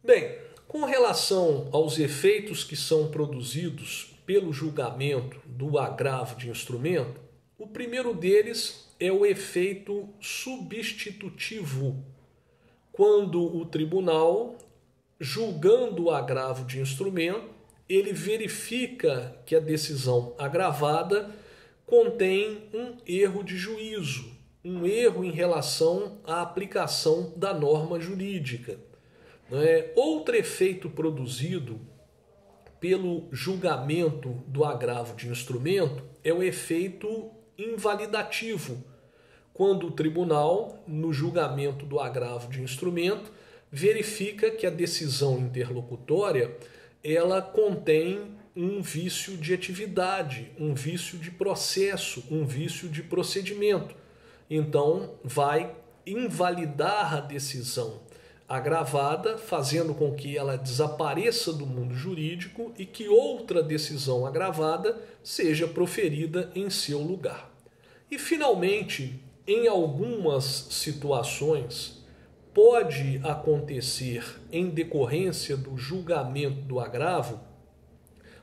Bem, com relação aos efeitos que são produzidos pelo julgamento do agravo de instrumento, o primeiro deles é o efeito substitutivo, quando o tribunal, julgando o agravo de instrumento, ele verifica que a decisão agravada contém um erro de juízo, um erro em relação à aplicação da norma jurídica. Outro efeito produzido pelo julgamento do agravo de instrumento é o efeito invalidativo, quando o tribunal, no julgamento do agravo de instrumento, verifica que a decisão interlocutória ela contém um vício de atividade, um vício de processo, um vício de procedimento. Então, vai invalidar a decisão agravada, fazendo com que ela desapareça do mundo jurídico e que outra decisão agravada seja proferida em seu lugar. E, finalmente, em algumas situações, pode acontecer, em decorrência do julgamento do agravo,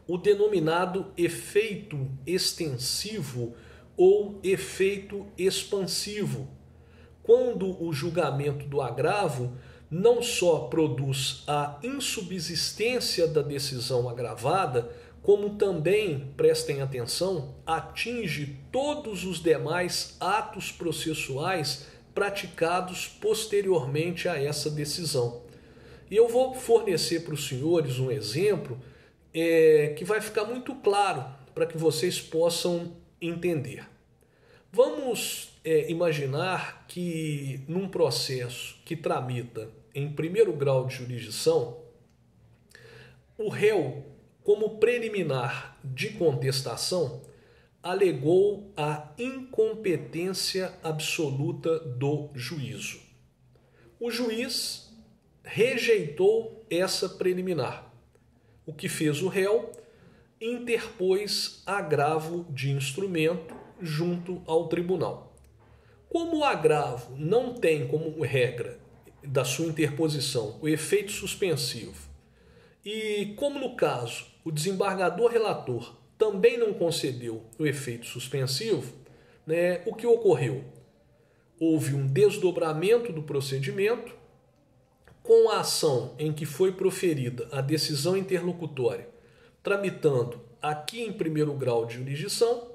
o denominado efeito extensivo ou efeito expansivo, quando o julgamento do agravo não só produz a insubsistência da decisão agravada, como também, prestem atenção, atinge todos os demais atos processuais praticados posteriormente a essa decisão. E eu vou fornecer para os senhores um exemplo que vai ficar muito claro para que vocês possam entender. Vamos imaginar que num processo que tramita em primeiro grau de jurisdição, o réu, como preliminar de contestação, alegou a incompetência absoluta do juízo. O juiz rejeitou essa preliminar. O que fez o réu? Interpôs agravo de instrumento junto ao tribunal. Como o agravo não tem como regra da sua interposição o efeito suspensivo, e como no caso o desembargador relator também não concedeu o efeito suspensivo, o que ocorreu? Houve um desdobramento do procedimento, com a ação em que foi proferida a decisão interlocutória, tramitando aqui em primeiro grau de jurisdição,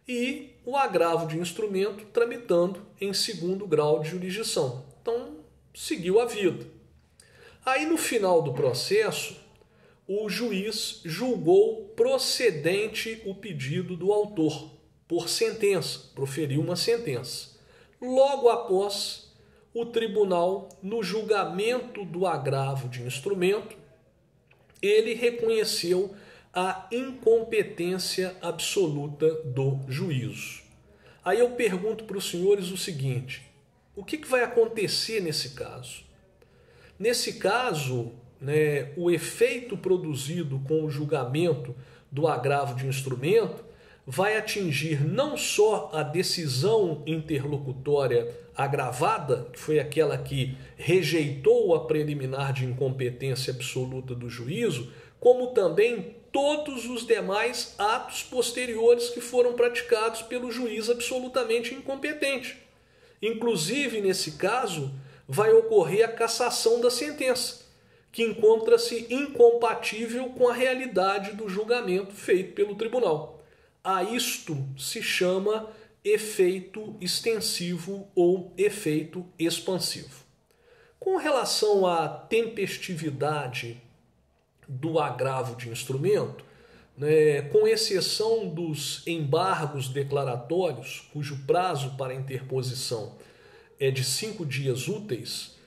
e o agravo de instrumento tramitando em segundo grau de jurisdição. Então, seguiu a vida. Aí, no final do processo, o juiz julgou procedente o pedido do autor, por sentença, proferiu uma sentença. Logo após, o tribunal, no julgamento do agravo de instrumento, ele reconheceu a incompetência absoluta do juízo. Aí eu pergunto para os senhores o seguinte: o que vai acontecer nesse caso? Nesse caso, o efeito produzido com o julgamento do agravo de instrumento vai atingir não só a decisão interlocutória agravada, que foi aquela que rejeitou a preliminar de incompetência absoluta do juízo, como também todos os demais atos posteriores que foram praticados pelo juiz absolutamente incompetente. Inclusive, nesse caso, vai ocorrer a cassação da sentença, que encontra-se incompatível com a realidade do julgamento feito pelo tribunal. A isto se chama efeito extensivo ou efeito expansivo. Com relação à tempestividade do agravo de instrumento, com exceção dos embargos declaratórios, cujo prazo para interposição é de 5 dias úteis,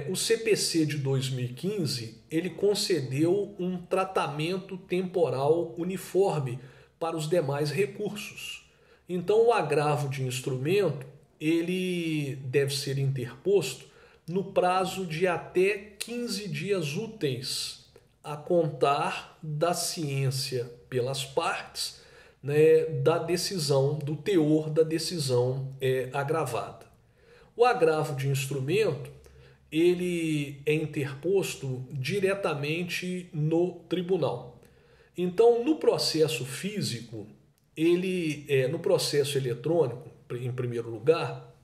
o CPC de 2015 ele concedeu um tratamento temporal uniforme para os demais recursos. Então, o agravo de instrumento ele deve ser interposto no prazo de até 15 dias úteis, a contar da ciência pelas partes, da decisão, do teor da decisão agravada. O agravo de instrumento ele é interposto diretamente no tribunal. Então, no processo físico, no processo eletrônico, em primeiro lugar,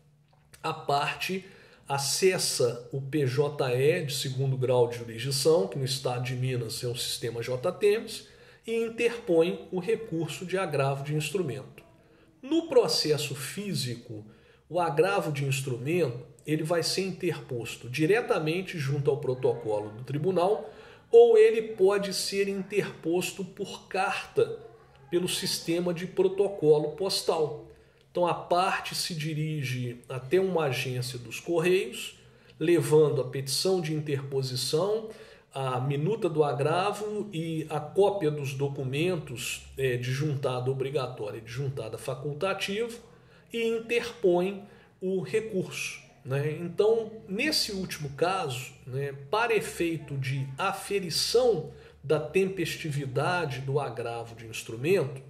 a parte acessa o PJE de segundo grau de jurisdição, que no estado de Minas é o sistema JTEMS, e interpõe o recurso de agravo de instrumento. No processo físico, o agravo de instrumento ele vai ser interposto diretamente junto ao protocolo do tribunal, ou ele pode ser interposto por carta pelo sistema de protocolo postal. Então a parte se dirige até uma agência dos Correios, levando a petição de interposição, a minuta do agravo e a cópia dos documentos de juntada obrigatória e de juntada facultativa, e interpõe o recurso. Então, nesse último caso, para efeito de aferição da tempestividade do agravo de instrumento,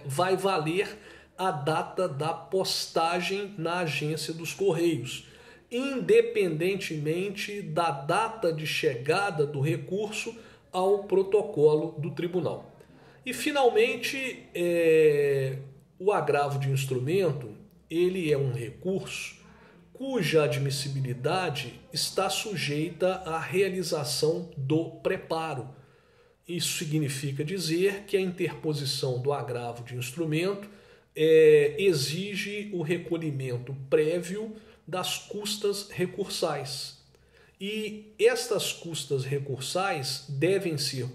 vai valer a data da postagem na agência dos Correios, independentemente da data de chegada do recurso ao protocolo do tribunal. E, finalmente, o agravo de instrumento ele é um recurso cuja admissibilidade está sujeita à realização do preparo. Isso significa dizer que a interposição do agravo de instrumento exige o recolhimento prévio das custas recursais. E estas custas recursais devem ser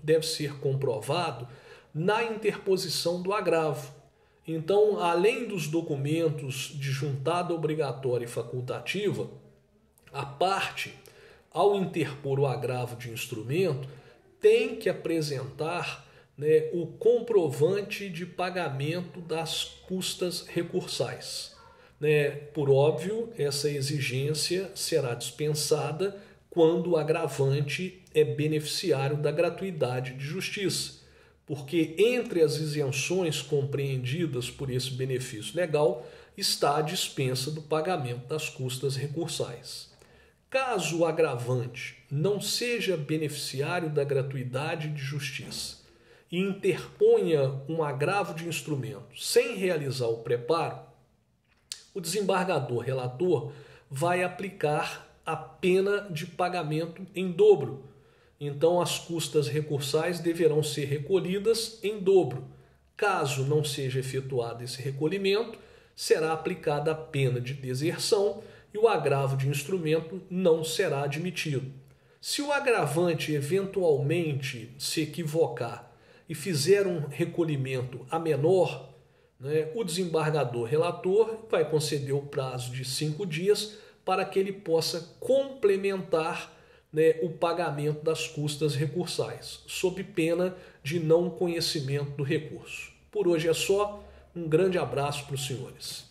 deve ser comprovado na interposição do agravo. Então, além dos documentos de juntada obrigatória e facultativa, a parte, ao interpor o agravo de instrumento, tem que apresentar o comprovante de pagamento das custas recursais. Por óbvio, essa exigência será dispensada quando o agravante é beneficiário da gratuidade de justiça, porque entre as isenções compreendidas por esse benefício legal está a dispensa do pagamento das custas recursais. Caso o agravante não seja beneficiário da gratuidade de justiça e interponha um agravo de instrumento sem realizar o preparo, o desembargador relator vai aplicar a pena de pagamento em dobro. Então, as custas recursais deverão ser recolhidas em dobro. Caso não seja efetuado esse recolhimento, será aplicada a pena de deserção e o agravo de instrumento não será admitido. Se o agravante eventualmente se equivocar e fizer um recolhimento a menor, o desembargador relator vai conceder o prazo de 5 dias para que ele possa complementar o pagamento das custas recursais, sob pena de não conhecimento do recurso. Por hoje é só. Um grande abraço para os senhores.